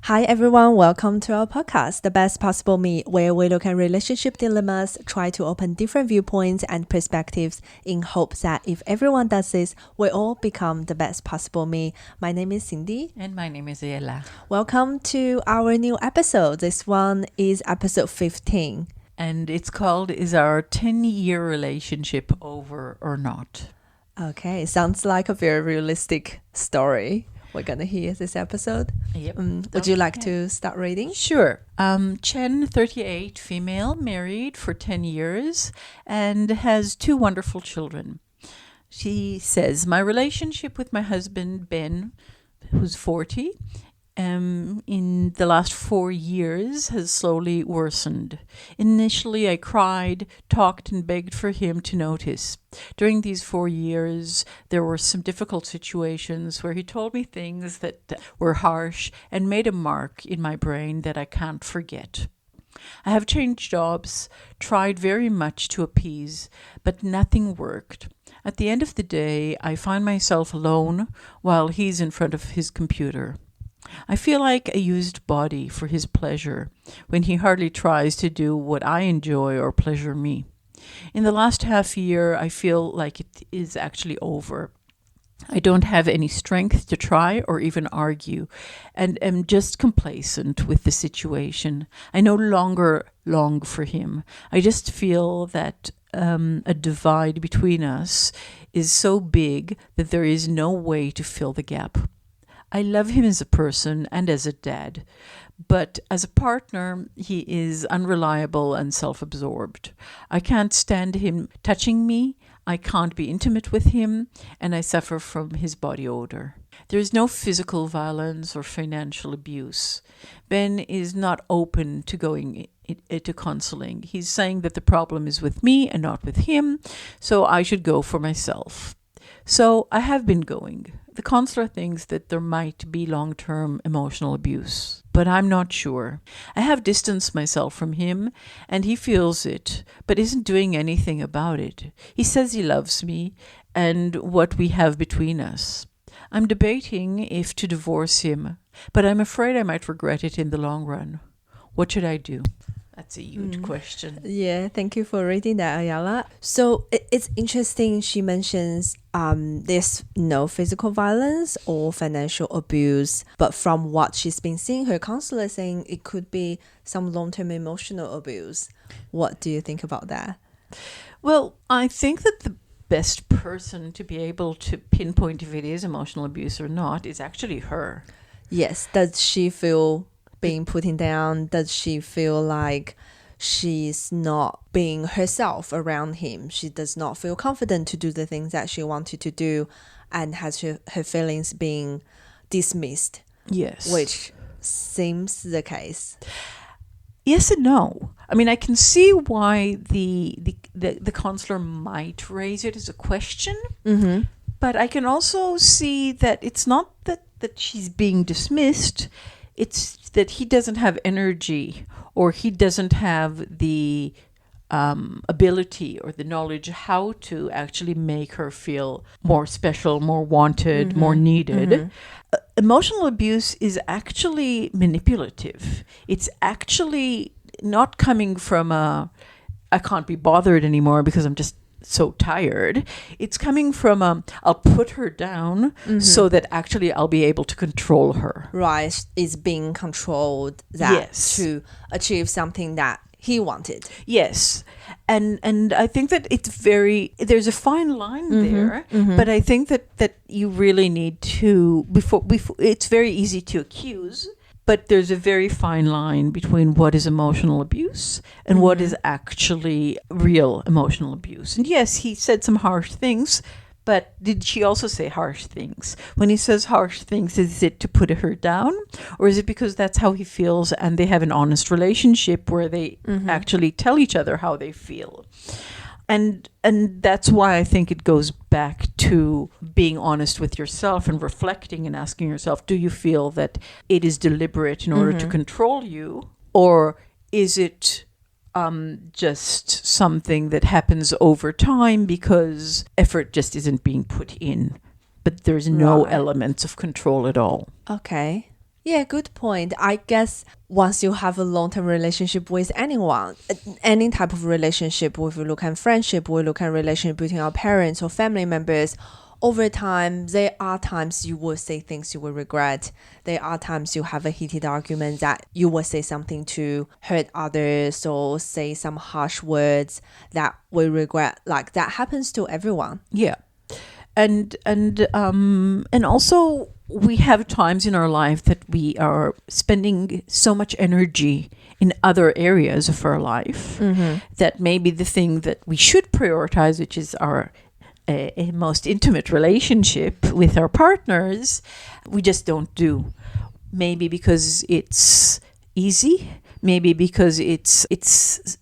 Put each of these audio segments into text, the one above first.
Hi everyone, welcome to our podcast, The Best Possible Me, where we look at relationship dilemmas, try to open different viewpoints and perspectives in hopes that if everyone does this, we all become the best possible me. My name is Cindy. And my name is Ella. Welcome to our new episode. This one is episode 15. And it's called, Is Our 10-Year Relationship Over or Not? Okay, sounds like a very realistic story. We're going to hear this episode. Yep. Would you like to start reading? Sure. Chen, 38, female, married for 10 years and has 2 wonderful children. She says, my relationship with my husband, Ben, who's 40, in the last 4 years has slowly worsened. Initially, I cried, talked, and begged for him to notice. During these 4 years, there were some difficult situations where he told me things that were harsh and made a mark in my brain that I can't forget. I have changed jobs, tried very much to appease, but nothing worked. At the end of the day, I find myself alone while he's in front of his computer. I feel like a used body for his pleasure when he hardly tries to do what I enjoy or pleasure me. In the last half year, I feel like it is actually over. I don't have any strength to try or even argue and am just complacent with the situation. I no longer long for him. I just feel that a divide between us is so big that there is no way to fill the gap. I love him as a person and as a dad, but as a partner, he is unreliable and self-absorbed. I can't stand him touching me, I can't be intimate with him, and I suffer from his body odor. There is no physical violence or financial abuse. Ben is not open to going to counseling. He's saying that the problem is with me and not with him, so I should go for myself. So I have been going. The counselor thinks that there might be long-term emotional abuse, but I'm not sure. I have distanced myself from him, and he feels it, but isn't doing anything about it. He says he loves me and what we have between us. I'm debating if to divorce him, but I'm afraid I might regret it in the long run. What should I do? That's a huge question. Yeah, thank you for reading that, Ayala. So it's interesting she mentions there's no physical violence or financial abuse, but from what she's been seeing, her counselor is saying it could be some long-term emotional abuse. What do you think about that? Well, I think that the best person to be able to pinpoint if it is emotional abuse or not is actually her. Yes, does she feel being put down? Does she feel like she's not being herself around him? She does not feel confident to do the things that she wanted to do and has her feelings being dismissed? Yes. Which seems the case. Yes and no. I mean, I can see why the counselor might raise it as a question, but I can also see that it's not that she's being dismissed. It's that he doesn't have energy or he doesn't have the ability or the knowledge how to actually make her feel more special, more wanted, more needed. Emotional abuse is actually manipulative. It's actually not coming from I can't be bothered anymore because I'm just so tired. It's coming from I'll put her down so that actually I'll be able to control her. Right, is being controlled to achieve something that he wanted. Yes. And I think that there's a fine line there, but I think that you really need to, before it's very easy to accuse, but there's a very fine line between what is emotional abuse and what is actually real emotional abuse. And yes, he said some harsh things, but did she also say harsh things? When he says harsh things, is it to put her down? Or is it because that's how he feels and they have an honest relationship where they actually tell each other how they feel? And that's why I think it goes back to being honest with yourself and reflecting and asking yourself, do you feel that it is deliberate in order to control you? Or is it just something that happens over time because effort just isn't being put in, but there's no elements of control at all? Okay. Yeah, good point. I guess once you have a long-term relationship with anyone, any type of relationship, if you look at friendship, we look at relationship between our parents or family members, over time, there are times you will say things you will regret. There are times you have a heated argument that you will say something to hurt others or say some harsh words that we regret. Like that happens to everyone. Yeah. And also we have times in our life that we are spending so much energy in other areas of our life that maybe the thing that we should prioritize, which is our a most intimate relationship with our partners, we just don't do. Maybe because it's easy, maybe because it's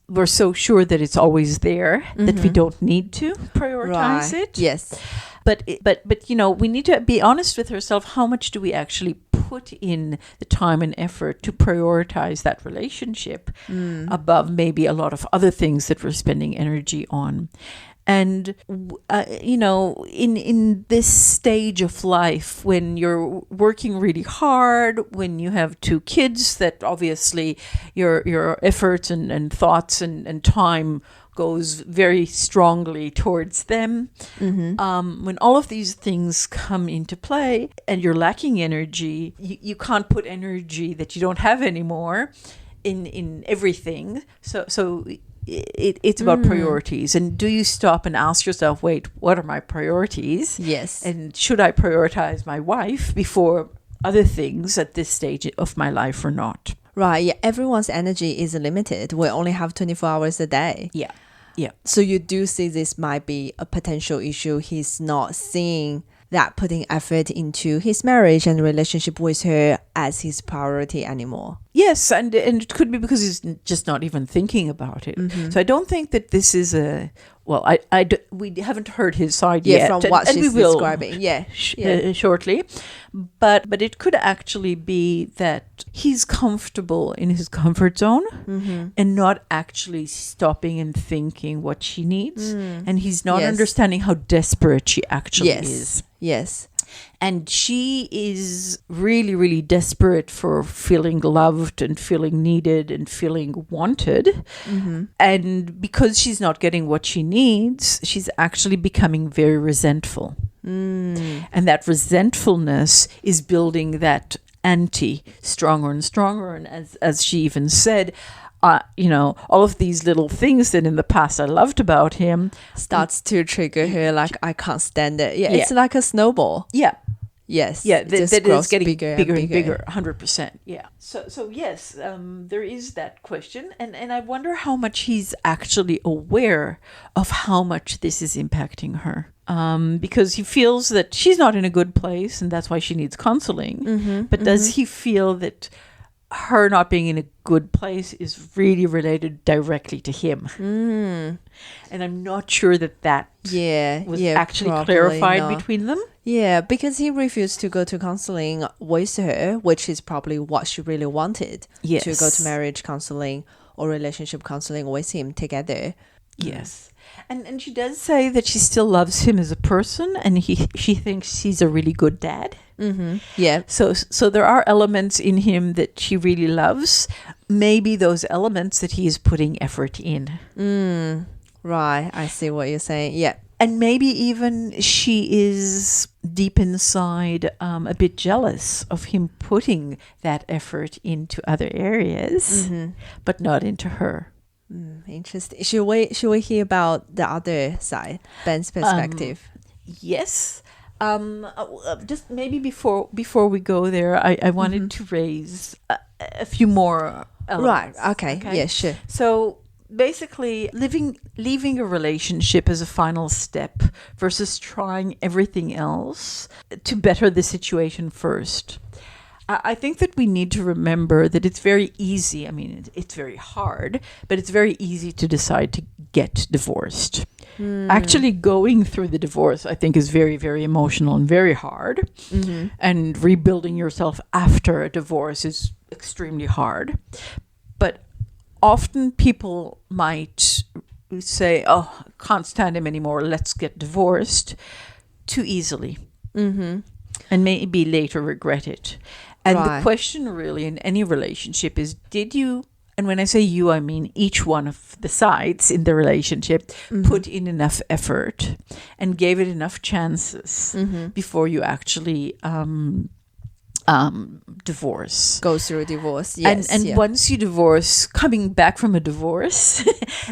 we're so sure that it's always there that we don't need to prioritize it. Yes. But you know, we need to be honest with ourselves. How much do we actually put in the time and effort to prioritize that relationship above maybe a lot of other things that we're spending energy on? And, you know, in this stage of life, when you're working really hard, when you have 2 kids, that obviously your efforts and thoughts and time goes very strongly towards them. When all of these things come into play and you're lacking energy, you can't put energy that you don't have anymore in everything. So it's about priorities. And do you stop and ask yourself, wait, what are my priorities? Yes. And should I prioritize my wife before other things at this stage of my life or not? Right. Yeah. Everyone's energy is limited. We only have 24 hours a day. Yeah. Yeah. So you do see this might be a potential issue. He's not seeing that putting effort into his marriage and relationship with her as his priority anymore. Yes, and it could be because he's just not even thinking about it. So I don't think that this is a... Well, we haven't heard his side yet. Yeah, from what and she's we will describing. Yeah. Shortly. But it could actually be that he's comfortable in his comfort zone and not actually stopping and thinking what she needs. And he's not understanding how desperate she actually is. Yes. And she is really, really desperate for feeling loved and feeling needed and feeling wanted. And because she's not getting what she needs, she's actually becoming very resentful. And that resentfulness is building that anti stronger and stronger. And as she even said, you know, all of these little things that in the past I loved about him starts to trigger her like, I can't stand it. Yeah. It's like a snowball. Yeah. Yes. Yeah, that is getting bigger and bigger, 100%. Yeah. So yes, there is that question. And I wonder how much he's actually aware of how much this is impacting her. Because he feels that she's not in a good place and that's why she needs counseling. But does he feel that her not being in a good place is really related directly to him? And I'm not sure that was actually clarified between them. Yeah, because he refused to go to counseling with her, which is probably what she really wanted. Yes. To go to marriage counseling or relationship counseling with him together. Yes. And she does say that she still loves him as a person and she thinks he's a really good dad. Yeah. So there are elements in him that she really loves. Maybe those elements that he is putting effort in. Right. I see what you're saying. Yeah. And maybe even she is deep inside a bit jealous of him putting that effort into other areas, but not into her. Interesting. Should we hear about the other side, Ben's perspective? Yes. Just maybe before we go there, I wanted to raise a few more elements. Right. Okay. Yeah. Sure. So basically, leaving a relationship as a final step versus trying everything else to better the situation first. I think that we need to remember that it's very easy. I mean, it's very hard, but it's very easy to decide to get divorced. Actually going through the divorce, I think, is very, very emotional and very hard. And rebuilding yourself after a divorce is extremely hard. But often people might say, oh, I can't stand him anymore, let's get divorced, too easily. And maybe later regret it. And Right. the question really in any relationship is, did you, and when I say you, I mean each one of the sides in the relationship, put in enough effort and gave it enough chances before you actually divorce. Go through divorce. Yes. And yeah. once you divorce, coming back from a divorce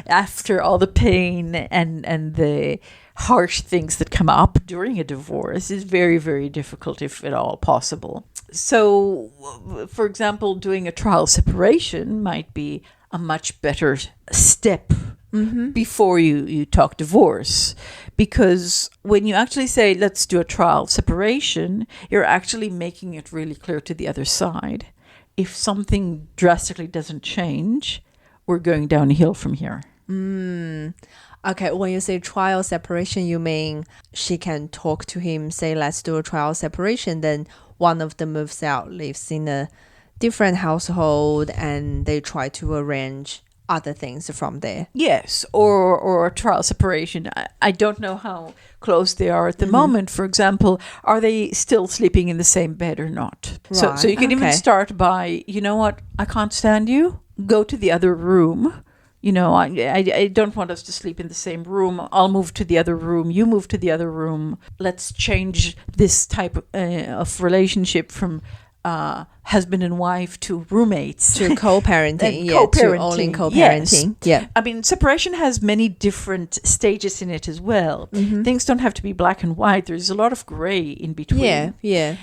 after all the pain and the harsh things that come up during a divorce is very, very difficult, if at all possible. So, for example, doing a trial separation might be a much better step before you talk divorce. Because when you actually say, let's do a trial separation, you're actually making it really clear to the other side. If something drastically doesn't change, we're going downhill from here. Okay, when you say trial separation, you mean she can talk to him, say, let's do a trial separation, then one of them moves out, lives in a different household, and they try to arrange other things from there. Yes, or a trial separation. I don't know how close they are at the moment. For example, are they still sleeping in the same bed or not? Right, So you can even okay. start by, you know what, I can't stand you. Go to the other room. You know, I don't want us to sleep in the same room. I'll move to the other room. You move to the other room. Let's change this type of relationship from husband and wife to roommates. To co-parenting, And yeah, to co-parenting, only co-parenting. Yeah. I mean, separation has many different stages in it as well. Things don't have to be black and white. There's a lot of gray in between. Yeah.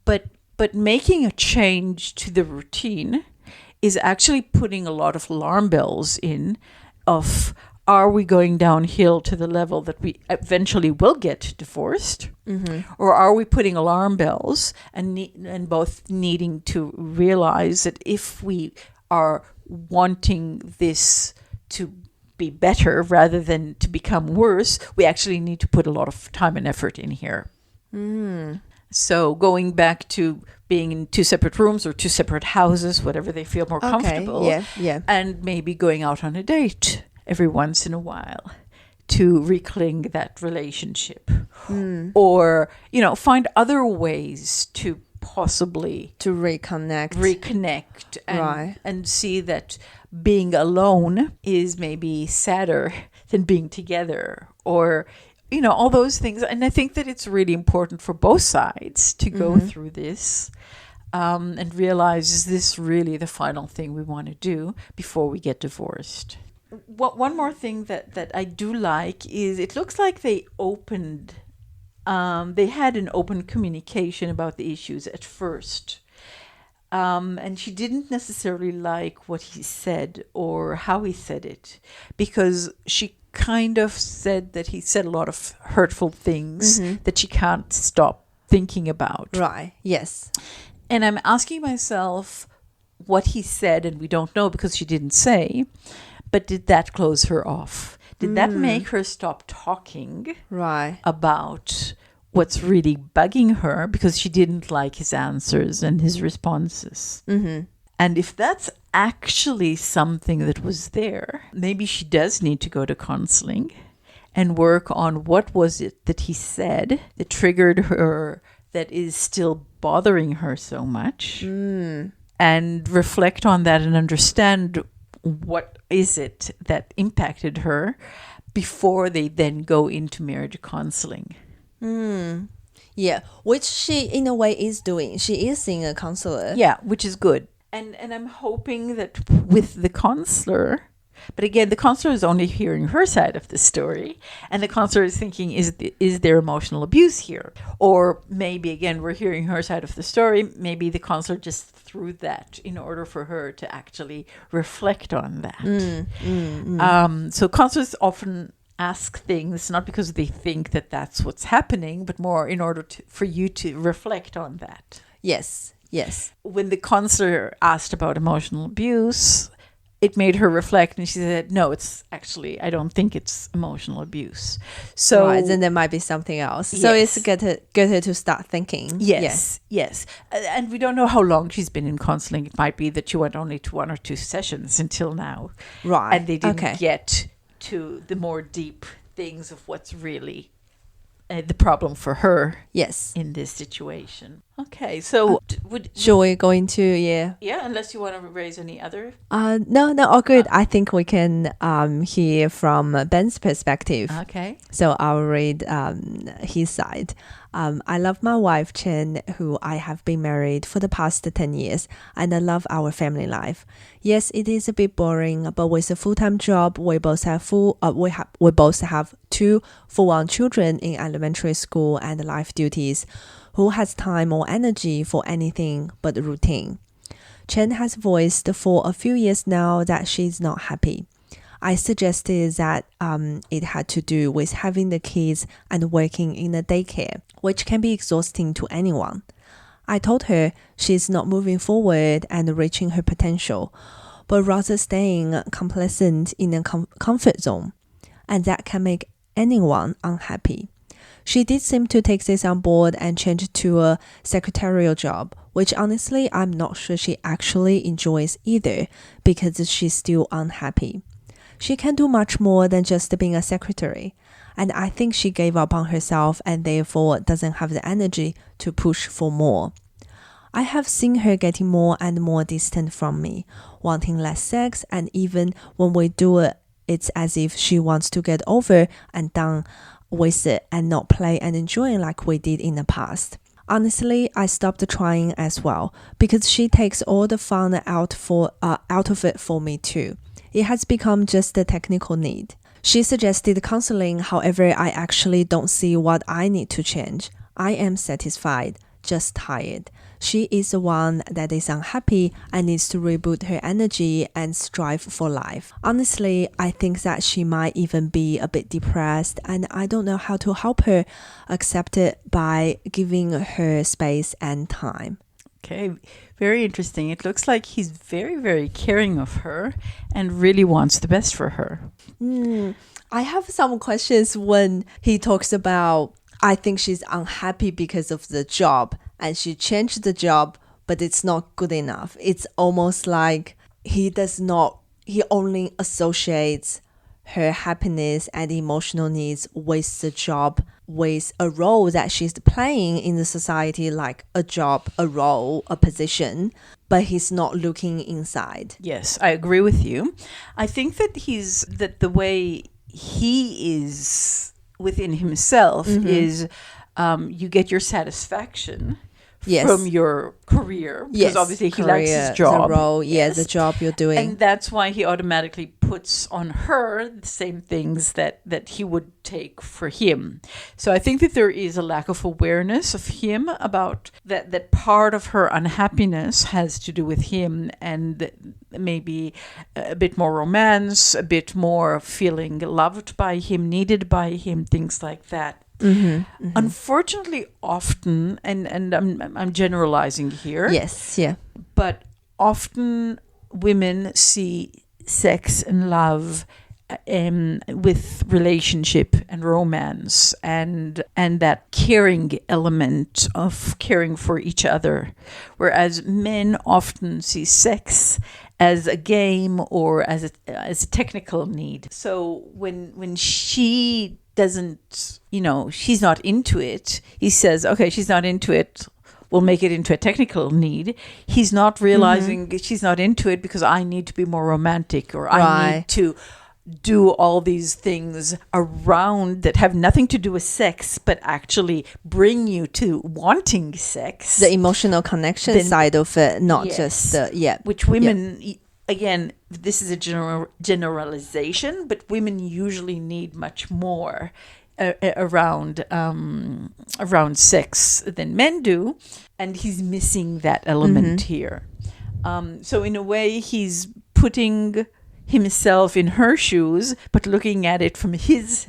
But making a change to the routine is actually putting a lot of alarm bells in of, are we going downhill to the level that we eventually will get divorced? Or are we putting alarm bells and both needing to realize that if we are wanting this to be better rather than to become worse, we actually need to put a lot of time and effort in here. So going back to being in two separate rooms or two separate houses, whatever they feel more comfortable. Yeah. And maybe going out on a date every once in a while to recling that relationship. Or, find other ways to possibly To reconnect. reconnect and, Right. and see that being alone is maybe sadder than being together, or all those things. And I think that it's really important for both sides to go through this and realize, is this really the final thing we want to do before we get divorced? One more thing that I do like is, it looks like they had an open communication about the issues at first. And she didn't necessarily like what he said or how he said it, because she kind of said that he said a lot of hurtful things that she can't stop thinking about. Right. Yes. And I'm asking myself what he said, and we don't know because she didn't say, but did that close her off? Did that make her stop talking Right. about what's really bugging her because she didn't like his answers and his responses? And if that's actually something that was there, maybe she does need to go to counseling and work on what was it that he said that triggered her, that is still bothering her so much, and reflect on that and understand what is it that impacted her before they then go into marriage counseling. Yeah. Which she, in a way, is doing. She is seeing a counselor. Yeah, which is good. And I'm hoping that with the counselor, but again, the counselor is only hearing her side of the story, and the counselor is thinking, is there emotional abuse here? Or maybe, again, we're hearing her side of the story. Maybe the counselor just threw that in order for her to actually reflect on that. So counselors often ask things not because they think that that's what's happening, but more in order for you to reflect on that. Yes. When the counselor asked about emotional abuse, it made her reflect, and she said, no, it's actually, I don't think it's emotional abuse. So Right, then there might be something else. So Yes. it's get her to start thinking. Yes. And we don't know how long she's been in counseling. It might be that she went only to 1 or 2 sessions until now. Right. And they didn't Okay. get to the more deep things of what's really the problem for her Yes. in this situation. Okay, so Sure, we're going to, yeah. yeah, unless you want to raise any other. No, all good. I think we can hear from Ben's perspective. Okay. So I'll read his side. I love my wife, Chen, who I have been married for the past 10 years, and I love our family life. Yes, it is a bit boring, but with a full-time job, we both have we both have 2 full-on children in elementary school and life duties. Who has time or energy for anything but routine? Chen has voiced for a few years now that she's not happy. I suggested that it had to do with having the kids and working in a daycare, which can be exhausting to anyone. I told her she's not moving forward and reaching her potential, but rather staying complacent in a comfort zone, and that can make anyone unhappy. She did seem to take this on board and change to a secretarial job, which honestly I'm not sure she actually enjoys either because she's still unhappy. She can do much more than just being a secretary, and I think she gave up on herself and therefore doesn't have the energy to push for more. I have seen her getting more and more distant from me, wanting less sex, and even when we do it, it's as if she wants to get over and done with it and not play and enjoy like we did in the past. Honestly, I stopped trying as well because she takes all the fun out of it for me too. It has become just a technical need. She suggested counseling, however, I actually don't see what I need to change. I am satisfied, just tired. She is the one that is unhappy and needs to reboot her energy and strive for life. Honestly, I think that she might even be a bit depressed, and I don't know how to help her accept it by giving her space and time. Okay, very interesting. It looks like he's very, very caring of her and really wants the best for her. I have some questions when he talks about, I think she's unhappy because of the job and she changed the job, but it's not good enough. It's almost like he only associates her happiness and emotional needs with the job, with a role that she's playing in the society, like a job, a role, a position, but he's not looking inside. Yes, I agree with you. I think that the way he is within himself is you get your satisfaction from your career, because obviously he likes his job, the role, the job you're doing, and that's why he automatically puts on her the same things that he would take for him. So I think that there is a lack of awareness of him about that part of her unhappiness has to do with him, and maybe a bit more romance, a bit more feeling loved by him, needed by him, things like that. Unfortunately, often, and I'm generalizing here. Yes, yeah. But often women see sex and love with relationship and romance and that caring element of caring for each other, whereas men often see sex as a game or as a technical need. So when she doesn't, she's not into it, he says, okay, she's not into it, we'll make it into a technical need. He's not realizing she's not into it because I need to be more romantic, or I need to do all these things around that have nothing to do with sex, but actually bring you to wanting sex. The emotional connection side of it, not just which women, again, this is a generalization, but women usually need much more around sex than men do, and he's missing that element here. So in a way, he's putting himself in her shoes, but looking at it from his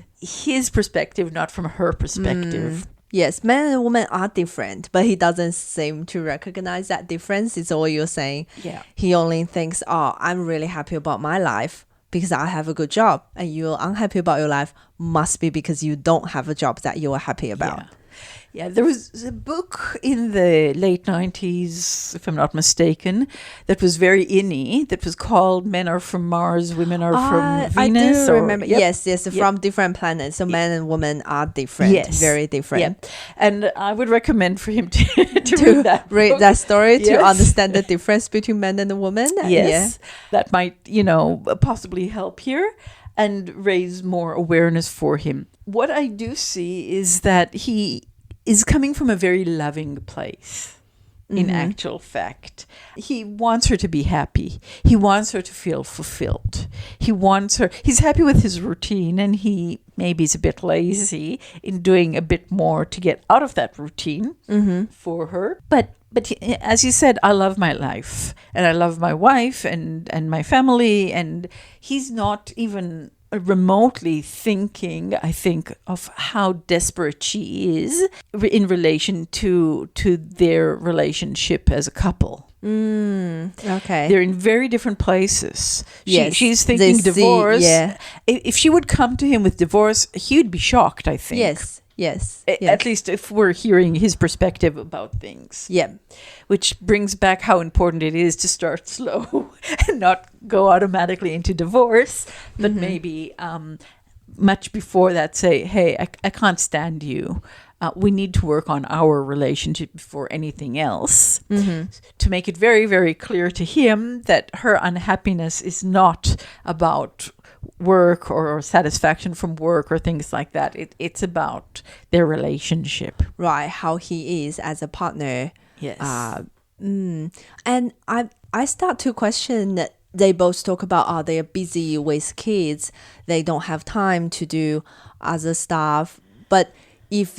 perspective, not from her perspective. Yes, men and women are different, but he doesn't seem to recognize that difference. Is all you're saying. Yeah. He only thinks, oh, I'm really happy about my life because I have a good job, and you're unhappy about your life must be because you don't have a job that you're happy about. Yeah, there was a book in the late 90s, if I'm not mistaken, that was very inny, that was called Men Are From Mars, Women Are From Venus. I do remember. Yep. Yes, from different planets. So men and women are different, Yes. very different. Yep. And I would recommend for him to read that Read book. that story to Yes. understand the difference between men and women. Yes, that might, possibly help here and raise more awareness for him. What I do see is that he is coming from a very loving place. In actual fact, he wants her to be happy. He wants her to feel fulfilled. He's happy with his routine, and he maybe is a bit lazy in doing a bit more to get out of that routine for her. But as you said, I love my life, and I love my wife and my family, and he's not even remotely thinking, I think, of how desperate she is in relation to their relationship as a couple. Okay. They're in very different places. Yes, She's they thinking see- divorce. yeah. If she would come to him with divorce, he would be shocked, I think. Yes. At least if we're hearing his perspective about things. Yeah. Which brings back how important it is to start slow and not go automatically into divorce, but maybe much before that say, hey, I can't stand you. We need to work on our relationship before anything else, to make it very, very clear to him that her unhappiness is not about work or satisfaction from work or things like that. It's about their relationship. Right. How he is as a partner. Yes. And I start to question that they both talk about they're busy with kids. They don't have time to do other stuff. But if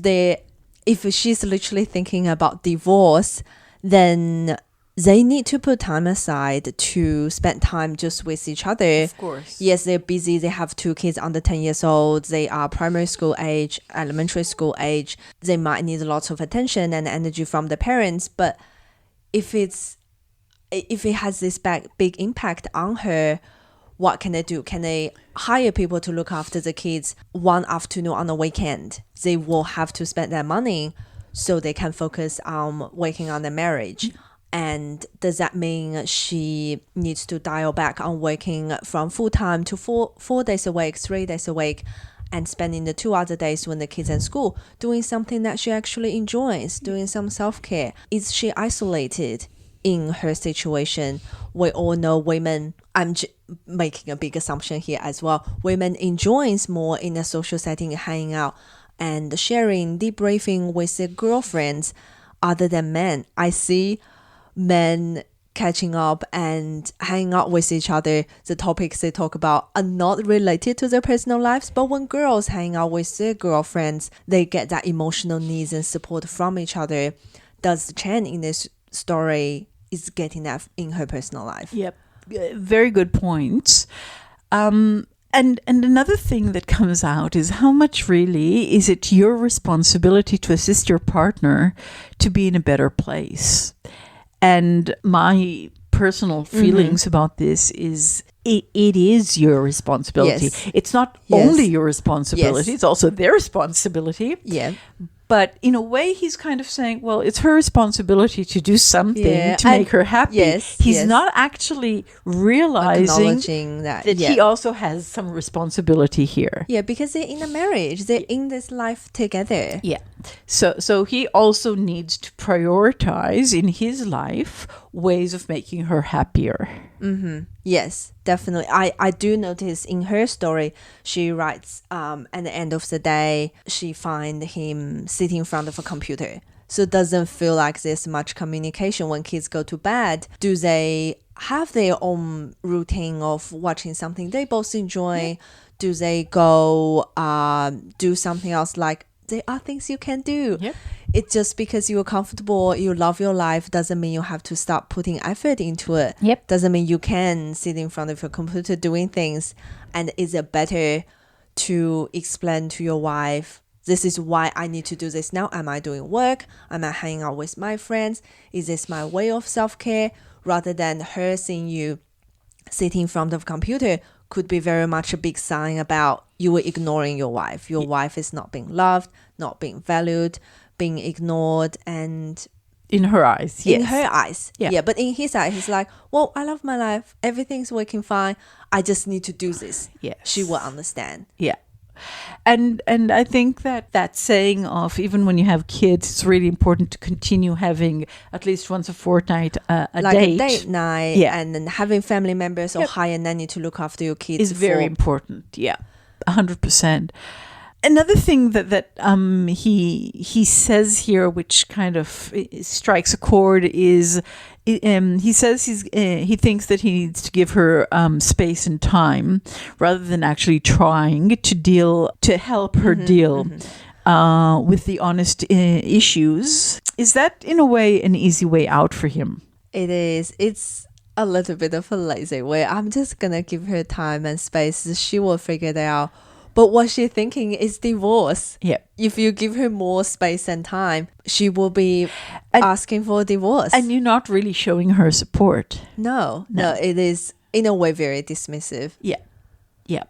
she's literally thinking about divorce, then they need to put time aside to spend time just with each other. Of course. Yes, they're busy. They have 2 kids under 10 years old. They are primary school age, elementary school age. They might need lots of attention and energy from the parents. But if it has this big impact on her, what can they do? Can they hire people to look after the kids one afternoon on the weekend? They will have to spend their money so they can focus on working on their marriage. And does that mean she needs to dial back on working from full-time to 4 days a week, 3 days a week, and spending the 2 other days when the kids are in school doing something that she actually enjoys, doing some self-care? Is she isolated in her situation? We all know women, I'm making a big assumption here as well, women enjoys more in a social setting, hanging out and sharing, debriefing with their girlfriends other than men. I see men catching up and hanging out with each other. The topics they talk about are not related to their personal lives, but when girls hang out with their girlfriends, they get that emotional needs and support from each other. Does Chen in this story is getting that in her personal life? Yep. Very good points. And another thing that comes out is how much really is it your responsibility to assist your partner to be in a better place? And my personal feelings about this is it is your responsibility. Yes. It's not Yes. only your responsibility, Yes. it's also their responsibility. Yeah. But in a way, he's kind of saying, well, it's her responsibility to do something Yeah, to and- make her happy. yes, He's yes. not actually realizing Acknowledging that. that yeah. he also has some responsibility here. Yeah, because they're in a marriage. They're in this life together. Yeah. So he also needs to prioritize in his life ways of making her happier. Yes, definitely. I do notice in her story, she writes, at the end of the day, she find him sitting in front of a computer. So it doesn't feel like there's much communication when kids go to bed. Do they have their own routine of watching something they both enjoy? Do they go do something else? Like, there are things you can do. Yep. It's just because you're comfortable, you love your life, doesn't mean you have to start putting effort into it. Yep. Doesn't mean you can sit in front of your computer doing things. And is it better to explain to your wife, this is why I need to do this now? Am I doing work? Am I hanging out with my friends? Is this my way of self-care? Rather than her seeing you sitting in front of a computer, could be very much a big sign about you were ignoring your wife. Your wife is not being loved, not being valued, being ignored, and In her eyes, yes. in her eyes. Yeah. Yeah, but in his eyes, he's like, well, I love my life. Everything's working fine. I just need to do this. Yes. She will understand. Yeah. And I think that saying of even when you have kids, it's really important to continue having at least once a fortnight a Like date. a date night, Yeah. and then having family members or hire a nanny to look after your kids is very for- important. Yeah, 100%. Another thing that he says here, which kind of strikes a chord, is he says he thinks that he needs to give her space and time rather than actually trying to help her deal with the honest issues. Is that in a way an easy way out for him? It is. It's a little bit of a lazy way. I'm just gonna give her time and space. She will figure it out. But what she's thinking is divorce. Yeah. If you give her more space and time, she will be asking for a divorce. And you're not really showing her support. No, it is in a way very dismissive. Yeah. Yeah.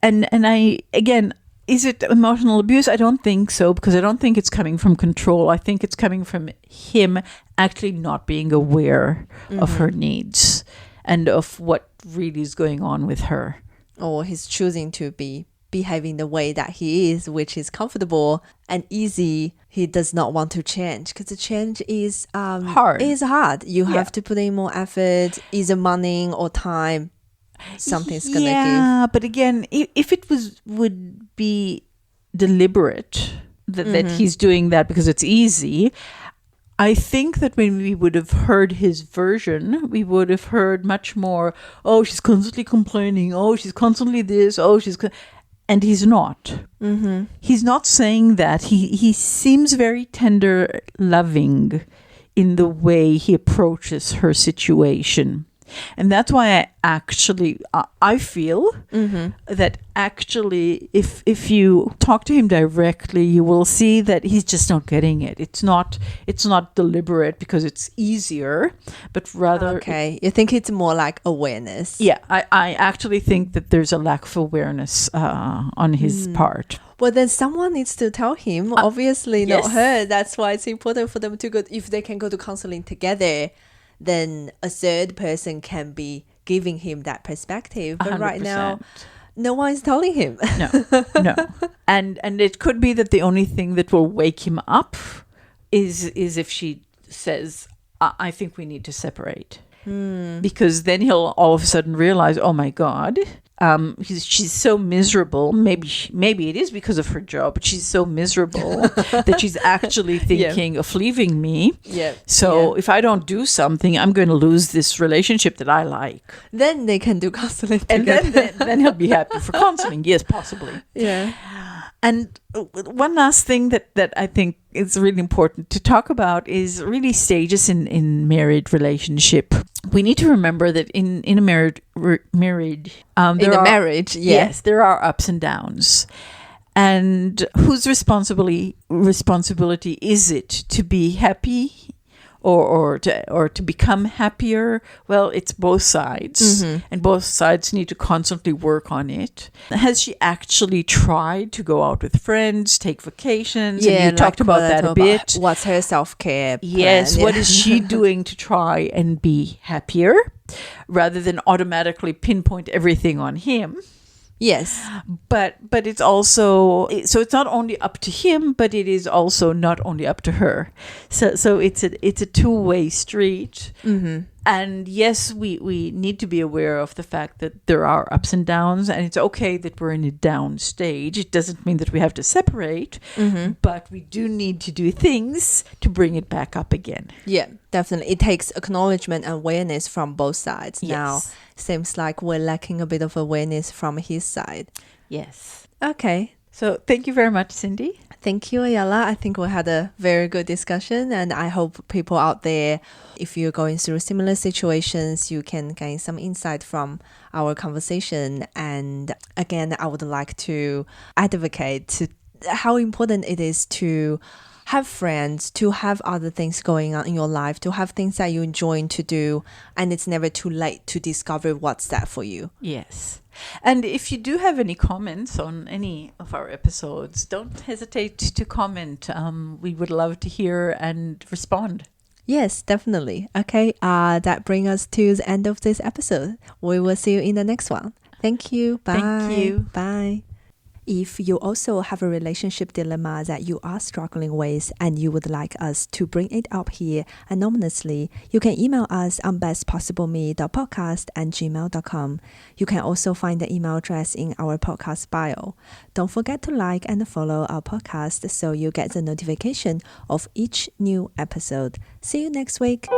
And I, again, is it emotional abuse? I don't think so, because I don't think it's coming from control. I think it's coming from him actually not being aware of her needs and of what really is going on with her. Or he's choosing to be behaving the way that he is, which is comfortable and easy. He does not want to change because the change is hard. Is hard. You have to put in more effort, either money or time. Something's gonna give. Yeah, but again, if it would be deliberate that he's doing that because it's easy, I think that when we would have heard his version, we would have heard much more, oh, she's constantly complaining, oh, she's constantly this, oh, and he's not. He's not saying that. He seems very tender, loving in the way he approaches her situation. And that's why I feel that actually if you talk to him directly, you will see that he's just not getting it. It's not deliberate because it's easier, but rather... Okay, you think it's more like awareness. Yeah, I actually think that there's a lack of awareness on his part. Well, then someone needs to tell him, obviously yes. not her. That's why it's important for them to go, if they can go to counseling together, then a third person can be giving him that perspective. But 100%. right now, no one is telling him. No. And it could be that the only thing that will wake him up is if she says, I think we need to separate. Because then he'll all of a sudden realize, oh my God, she's so miserable. Maybe it is because of her job, but she's so miserable that she's actually thinking of leaving me. Yeah. So if I don't do something, I'm going to lose this relationship that I like. Then they can do counseling And together. then he'll be happy for counseling. Yes, possibly. Yeah. And one last thing that I think is really important to talk about is really stages in married relationship. We need to remember that in a marriage, marriage, yes, there are ups and downs. And whose responsibility is it to be happy or to become happier? Well, it's both sides, and both sides need to constantly work on it. Has she actually tried to go out with friends, take vacations? Yeah, and you talked about that a bit. What's her self-care plan? Yes, what is she doing to try and be happier rather than automatically pinpoint everything on him? Yes. But it's also, so it's not only up to him, but it is also not only up to her. So it's a two-way street. And yes, we need to be aware of the fact that there are ups and downs, and it's okay that we're in a down stage. It doesn't mean that we have to separate, but we do need to do things to bring it back up again. Yeah, definitely. It takes acknowledgement and awareness from both sides. Yes. Now, seems like we're lacking a bit of awareness from his side. Yes. Okay. So thank you very much, Cindy. Thank you, Ayala. I think we had a very good discussion, and I hope people out there, if you're going through similar situations, you can gain some insight from our conversation. And again, I would like to advocate to how important it is to have friends, to have other things going on in your life, to have things that you enjoy to do, and it's never too late to discover what's that for you. Yes. And if you do have any comments on any of our episodes, don't hesitate to comment. We would love to hear and respond. Yes, definitely. Okay, that brings us to the end of this episode. We will see you in the next one. Thank you. Bye. Thank you. Bye. If you also have a relationship dilemma that you are struggling with and you would like us to bring it up here anonymously, you can email us on bestpossibleme.podcast@gmail.com. You can also find the email address in our podcast bio. Don't forget to like and follow our podcast so you get the notification of each new episode. See you next week.